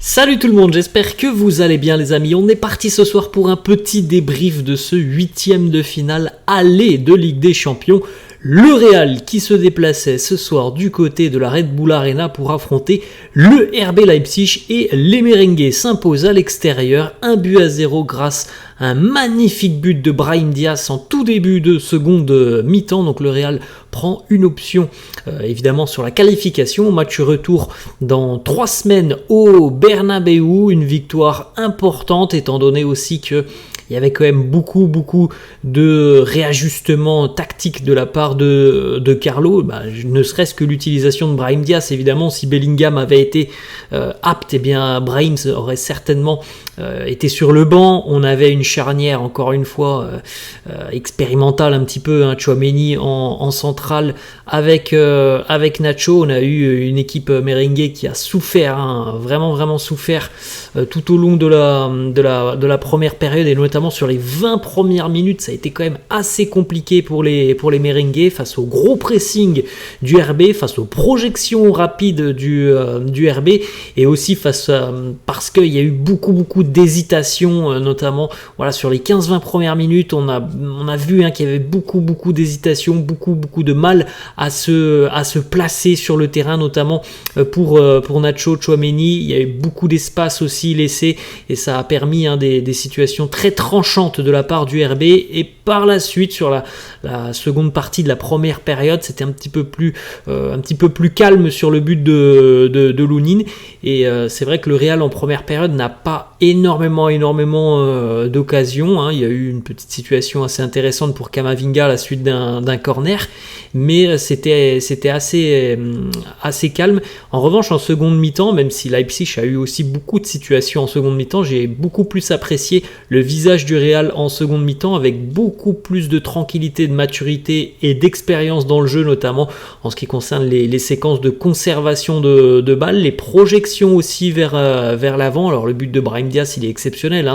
Salut tout le monde, j'espère que vous allez bien les amis. On est parti ce soir pour un petit débrief de ce 8e de finale aller de Ligue des Champions. Le Real qui se déplaçait ce soir du côté de la Red Bull Arena pour affronter le RB Leipzig et les Merengues s'imposent à l'extérieur, 1-0 grâce à un magnifique but de Brahim Diaz en tout début de seconde mi-temps. Donc le Real prend une option évidemment sur la qualification, match retour dans 3 semaines au Bernabéu, une victoire importante étant donné aussi que il y avait quand même beaucoup de réajustements tactiques de la part de Carlo, ne serait-ce que l'utilisation de Brahim Diaz. Évidemment, si Bellingham avait été apte, eh bien Brahim aurait certainement été sur le banc. On avait une charnière, encore une fois, expérimentale un petit peu, Tchouaméni en centrale avec Nacho. On a eu une équipe merengue qui a souffert, vraiment souffert tout au long de la première période et notamment sur les 20 premières minutes. Ça a été quand même assez compliqué pour les merengues face au gros pressing du RB, face aux projections rapides du RB et aussi parce qu'il y a eu beaucoup d'hésitations, notamment sur les 15-20 premières minutes. On a vu qu'il y avait beaucoup d'hésitations, beaucoup de mal à se placer sur le terrain, notamment pour Nacho, Tchouaméni. Il y a eu beaucoup d'espace aussi laissé et ça a permis des situations très tranchante de la part du RB. Et par la suite, sur la seconde partie de la première période, c'était un petit peu plus calme sur le but de Lunin. Et c'est vrai que le Real en première période n'a pas énormément d'occasions. Il y a eu une petite situation assez intéressante pour Camavinga à la suite d'un corner, mais c'était assez calme. En revanche, en seconde mi-temps, même si Leipzig a eu aussi beaucoup de situations en seconde mi-temps, j'ai beaucoup plus apprécié le visage du Real en seconde mi-temps avec beaucoup plus de tranquillité, de maturité et d'expérience dans le jeu, notamment en ce qui concerne les séquences de conservation de balles, les projections aussi vers l'avant. Alors le but de Brahim Diaz, il est exceptionnel,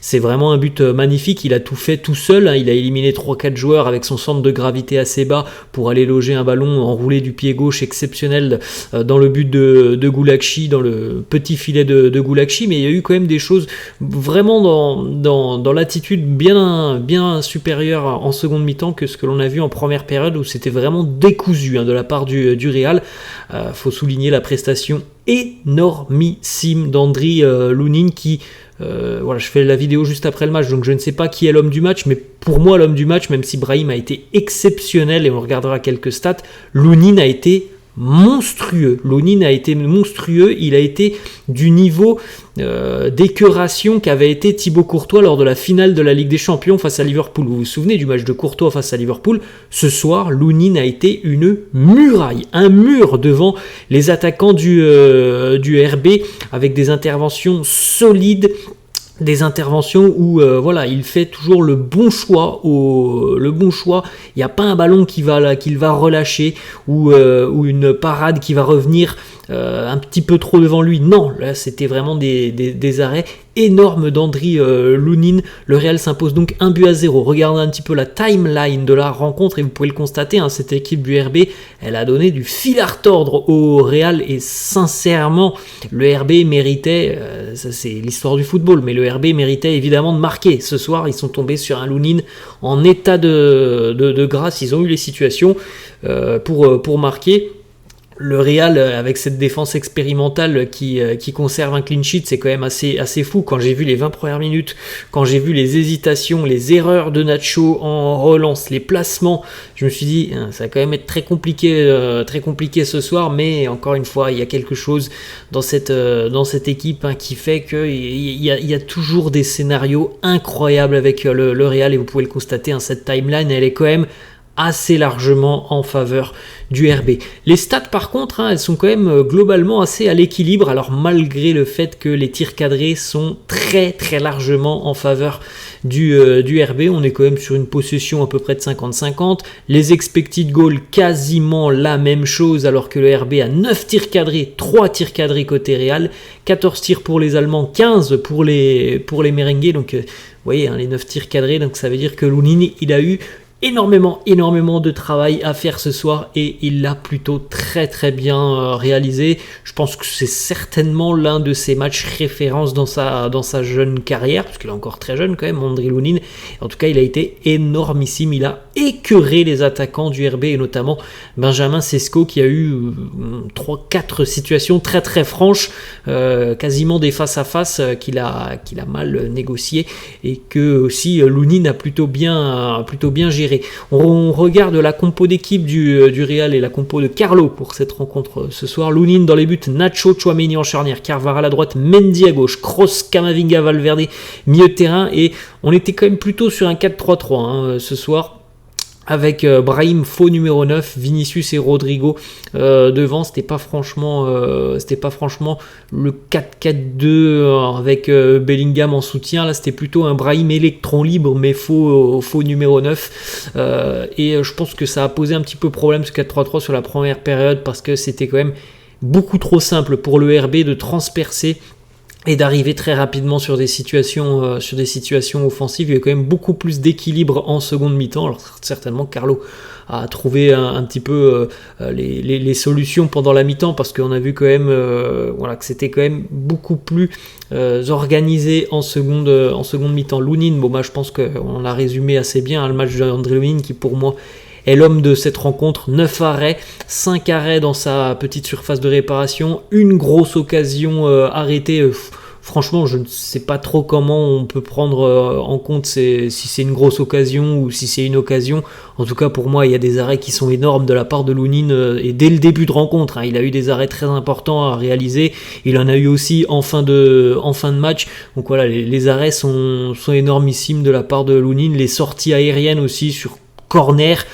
c'est vraiment un but magnifique. Il a tout fait tout seul, il a éliminé 3-4 joueurs avec son centre de gravité assez bas pour aller loger un ballon enroulé du pied gauche exceptionnel dans le but de Gulacsi, dans le petit filet de Gulacsi. Mais il y a eu quand même des choses vraiment dans l'attitude bien supérieure en seconde mi-temps que ce que l'on a vu en première période où c'était vraiment décousu de la part du Real. Faut souligner la prestation énormissime d'Andriy Lunin qui je fais la vidéo juste après le match, donc je ne sais pas qui est l'homme du match, mais pour moi l'homme du match, même si Brahim a été exceptionnel et on regardera quelques stats, Lunin a été monstrueux. Il a été du niveau d'écœuration qu'avait été Thibaut Courtois lors de la finale de la Ligue des Champions face à Liverpool. Vous vous souvenez du match de Courtois face à Liverpool? Ce soir, Lunin a été une muraille, un mur devant les attaquants du RB avec des interventions solides, des interventions où il fait toujours le bon choix. Il n'y a pas un ballon qu'il va relâcher ou une parade qui va revenir un petit peu trop devant lui. Non, là c'était vraiment des arrêts énormes d'Andriy Lunin. Le Real s'impose donc 1-0. Regardez un petit peu la timeline de la rencontre et vous pouvez le constater, cette équipe du RB, elle a donné du fil à retordre au Real et sincèrement, le RB méritait, ça c'est l'histoire du football, mais le RB méritait évidemment de marquer. Ce soir, ils sont tombés sur un Lunin en état de grâce, ils ont eu les situations pour marquer. Le Real, avec cette défense expérimentale qui conserve un clean sheet, c'est quand même assez fou. Quand j'ai vu les 20 premières minutes, quand j'ai vu les hésitations, les erreurs de Nacho en relance, les placements, je me suis dit, ça va quand même être très compliqué ce soir. Mais encore une fois, il y a quelque chose dans cette équipe qui fait qu'il y a toujours des scénarios incroyables avec le Real. Et vous pouvez le constater, cette timeline, elle est quand même assez largement en faveur du RB. Les stats par contre, elles sont quand même globalement assez à l'équilibre, alors malgré le fait que les tirs cadrés sont très largement en faveur du RB, on est quand même sur une possession à peu près de 50-50, les expected goals quasiment la même chose alors que le RB a 9 tirs cadrés, 3 tirs cadrés côté Real, 14 tirs pour les Allemands, 15 pour les merengues, donc vous voyez les 9 tirs cadrés, donc ça veut dire que Lunin il a eu énormément de travail à faire ce soir et il l'a plutôt très bien réalisé. Je pense que c'est certainement l'un de ses matchs référence dans sa jeune carrière, parce qu'il est encore très jeune quand même, Ondrej Lunin. En tout cas, il a été énormissime, il a écœuré les attaquants du RB et notamment Benjamin Sesko qui a eu 3-4 situations très franches, quasiment des face à face qu'il a mal négocié et que aussi Lunin a plutôt bien géré. On regarde la compo d'équipe du Real et la compo de Carlo pour cette rencontre ce soir. Lunin dans les buts, Nacho, Tchouaméni en charnière, Carvajal à droite, Mendy à gauche, Kroos, Camavinga, Valverde, milieu de terrain. Et on était quand même plutôt sur un 4-3-3 ce soir, avec Brahim faux numéro 9, Vinicius et Rodrigo devant. C'était pas franchement le 4-4-2 avec Bellingham en soutien. Là, c'était plutôt un Brahim électron libre mais faux numéro 9. Et je pense que ça a posé un petit peu problème ce 4-3-3 sur la première période parce que c'était quand même beaucoup trop simple pour le RB de transpercer et d'arriver très rapidement sur des situations offensives. Il y a quand même beaucoup plus d'équilibre en seconde mi-temps. Alors certainement Carlo a trouvé un petit peu les solutions pendant la mi-temps parce qu'on a vu quand même que c'était quand même beaucoup plus organisé en seconde mi-temps. Lunin, je pense qu'on l'a résumé assez bien, le match d'Ondrej Lunin qui pour moi est l'homme de cette rencontre. 9 arrêts, 5 arrêts dans sa petite surface de réparation, une grosse occasion arrêtée. Franchement, je ne sais pas trop comment on peut prendre en compte si c'est une grosse occasion ou si c'est une occasion. En tout cas, pour moi, il y a des arrêts qui sont énormes de la part de Lunin et dès le début de rencontre. Il a eu des arrêts très importants à réaliser. Il en a eu aussi en fin de match. Donc voilà, les arrêts sont énormissimes de la part de Lunin. Les sorties aériennes aussi sur corner,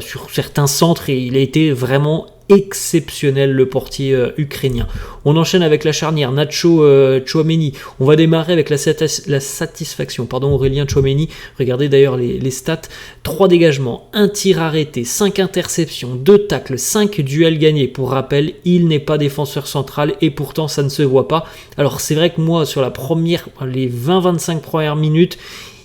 sur certains centres, et il a été vraiment exceptionnel, le portier ukrainien. On enchaîne avec la charnière Nacho Tchouaméni. On va démarrer avec la satisfaction. Aurélien Tchouaméni. Regardez d'ailleurs les stats. 3 dégagements, 1 tir arrêté, 5 interceptions, 2 tacles, 5 duels gagnés. Pour rappel, il n'est pas défenseur central et pourtant ça ne se voit pas. Alors c'est vrai que moi, sur les 20-25 premières minutes,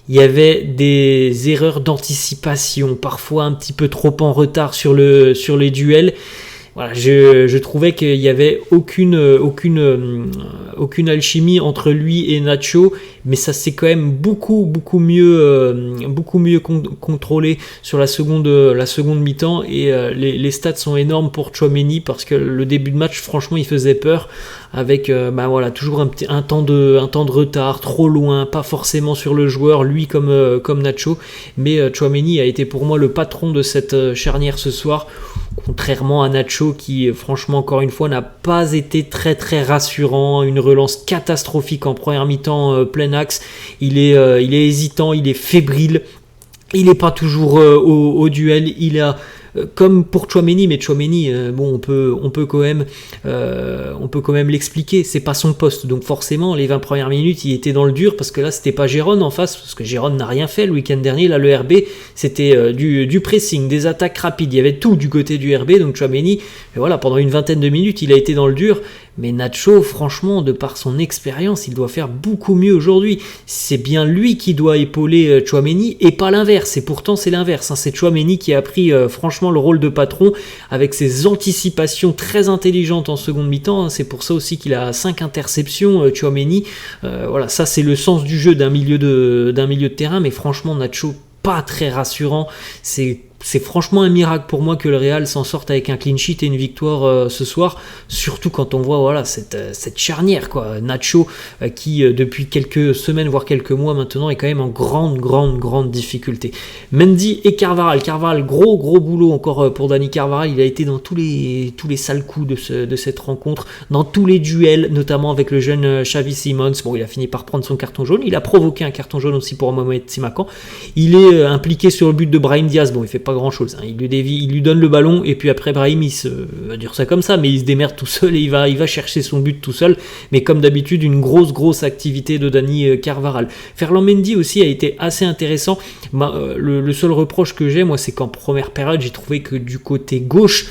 il y avait des erreurs d'anticipation, parfois un petit peu trop en retard sur les duels. Voilà, je trouvais qu'il n'y avait aucune alchimie entre lui et Nacho, mais ça s'est quand même beaucoup mieux contrôlé sur la seconde mi-temps et les stats sont énormes pour Tchouaméni parce que le début de match, franchement, il faisait peur avec toujours un temps de retard, trop loin, pas forcément sur le joueur, lui comme Nacho, mais Tchouaméni a été pour moi le patron de cette charnière ce soir. Contrairement à Nacho qui, franchement, encore une fois, n'a pas été très rassurant. Une relance catastrophique en première mi-temps plein axe. Il est hésitant, il est fébrile. Il n'est pas toujours au duel. Il a comme pour Tchouaméni, mais Tchouaméni, on peut quand même l'expliquer, c'est pas son poste, donc forcément les 20 premières minutes il était dans le dur parce que là c'était pas Gérone en face, parce que Gérone n'a rien fait le week-end dernier. Là le RB c'était du pressing, des attaques rapides, il y avait tout du côté du RB, donc Tchouaméni, pendant une vingtaine de minutes il a été dans le dur. Mais Nacho, franchement, de par son expérience, il doit faire beaucoup mieux aujourd'hui. C'est bien lui qui doit épauler Tchouaméni et pas l'inverse. Et pourtant, c'est l'inverse. C'est Tchouaméni qui a pris franchement le rôle de patron avec ses anticipations très intelligentes en seconde mi-temps. C'est pour ça aussi qu'il a 5 interceptions, Tchouaméni. Ça c'est le sens du jeu d'un milieu de terrain. Mais franchement, Nacho, pas très rassurant. C'est franchement un miracle pour moi que le Real s'en sorte avec un clean sheet et une victoire ce soir, surtout quand on voit cette charnière Nacho qui depuis quelques semaines voire quelques mois maintenant est quand même en grande difficulté. Mendy et Carvajal, gros boulot encore pour Dani Carvajal. Il a été dans tous les sales coups de cette rencontre, dans tous les duels, notamment avec le jeune Xavi Simons. Il a fini par prendre son carton jaune, il a provoqué un carton jaune aussi pour Mohamed Simakan. Il est impliqué sur le but de Brahim Diaz. Il fait pas grand chose, il lui donne le ballon et puis après Brahim il va dire ça comme ça, mais il se démerde tout seul et il va chercher son but tout seul, mais comme d'habitude une grosse activité de Dani Carvajal. Ferland Mendy aussi a été assez intéressant. Le seul reproche que j'ai moi, c'est qu'en première période j'ai trouvé que du côté gauche,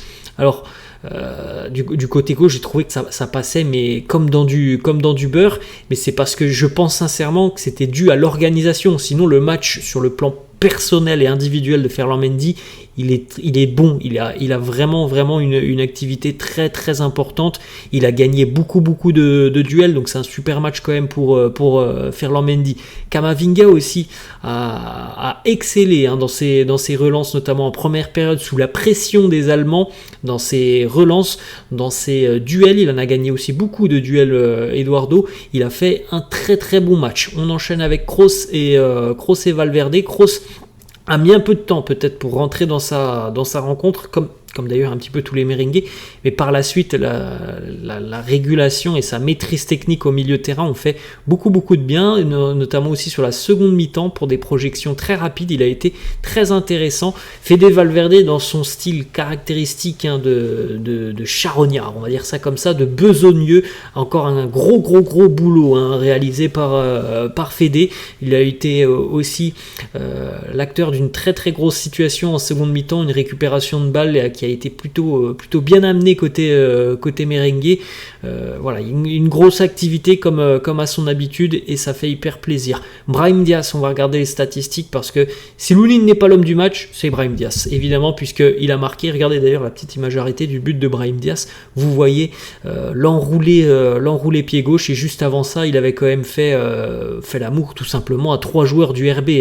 du côté gauche j'ai trouvé que ça passait mais comme dans du beurre, mais c'est parce que je pense sincèrement que c'était dû à l'organisation, sinon le match sur le plan personnel et individuel de Ferland Mendy, il est bon, il a vraiment une activité très très importante. Il a gagné beaucoup de duels, donc c'est un super match quand même pour Ferland Mendy. Camavinga aussi a excellé dans ses relances, notamment en première période sous la pression des Allemands, dans ses relances, dans ses duels. Il en a gagné aussi beaucoup de duels, Eduardo. Il a fait un très très bon match. On enchaîne avec Kroos et Valverde. Kroos a mis un peu de temps peut-être pour rentrer dans sa rencontre, comme d'ailleurs un petit peu tous les merengues, mais par la suite la régulation et sa maîtrise technique au milieu de terrain ont fait beaucoup de bien, notamment aussi sur la seconde mi-temps pour des projections très rapides. Il a été très intéressant. Fede Valverde, dans son style caractéristique de charognard, on va dire ça comme ça, de besogneux, encore un gros boulot réalisé par Fede. Il a été aussi l'acteur d'une très très grosse situation en seconde mi-temps, une récupération de balle qui a été plutôt bien amené côté merengue. Voilà, une grosse activité comme à son habitude, et ça fait hyper plaisir. Brahim Diaz, on va regarder les statistiques, parce que si Lunin n'est pas l'homme du match, c'est Brahim Diaz, évidemment, puisqu'il a marqué. Regardez d'ailleurs la petite image arrêtée du but de Brahim Diaz. Vous voyez l'enroulé pied gauche, et juste avant ça, il avait quand même fait l'amour tout simplement à 3 joueurs du RB.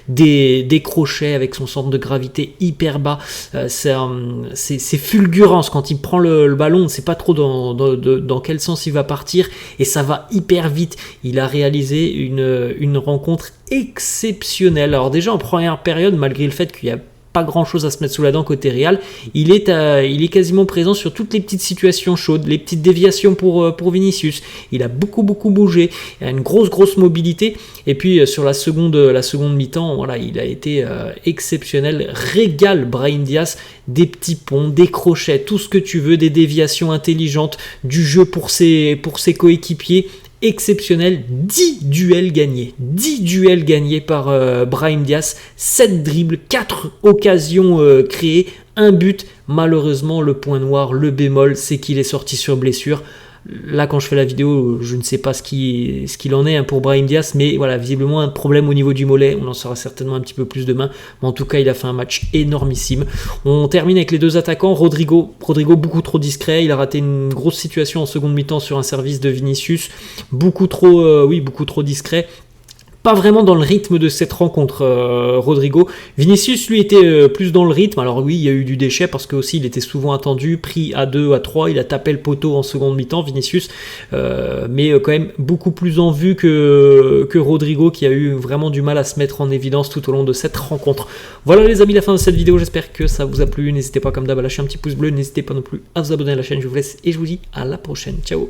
Des crochets avec son centre de gravité hyper bas. C'est fulgurance quand il prend le ballon, on ne sait pas trop dans quel sens il va partir, et ça va hyper vite. Il a réalisé une rencontre exceptionnelle. Alors déjà en première période, malgré le fait qu'il y a pas grand chose à se mettre sous la dent côté Real, il est quasiment présent sur toutes les petites situations chaudes, les petites déviations pour Vinicius. Il a beaucoup bougé, il a une grosse mobilité, et puis sur la seconde mi-temps, voilà, il a été exceptionnel. Régale Brahim Diaz, des petits ponts, des crochets, tout ce que tu veux, des déviations intelligentes, du jeu pour ses coéquipiers. Exceptionnel. 10 duels gagnés par Brahim Diaz, 7 dribbles, 4 occasions créées, 1 but. Malheureusement, le point noir, le bémol, c'est qu'il est sorti sur blessure. Là, quand je fais la vidéo, je ne sais pas ce qu'il en est pour Brahim Diaz, mais voilà, visiblement un problème au niveau du mollet. On en saura certainement un petit peu plus demain, mais en tout cas, il a fait un match énormissime. On termine avec les deux attaquants. Rodrigo beaucoup trop discret. Il a raté une grosse situation en seconde mi-temps sur un service de Vinicius, beaucoup trop discret. Pas vraiment dans le rythme de cette rencontre, Rodrigo. Vinicius, lui, était plus dans le rythme. Alors oui, il y a eu du déchet, parce que aussi il était souvent attendu, pris à 2, à 3. Il a tapé le poteau en seconde mi-temps, Vinicius, mais quand même beaucoup plus en vue que Rodrigo, qui a eu vraiment du mal à se mettre en évidence tout au long de cette rencontre. Voilà les amis, la fin de cette vidéo. J'espère que ça vous a plu. N'hésitez pas comme d'hab à lâcher un petit pouce bleu. N'hésitez pas non plus à vous abonner à la chaîne. Je vous laisse et je vous dis à la prochaine. Ciao.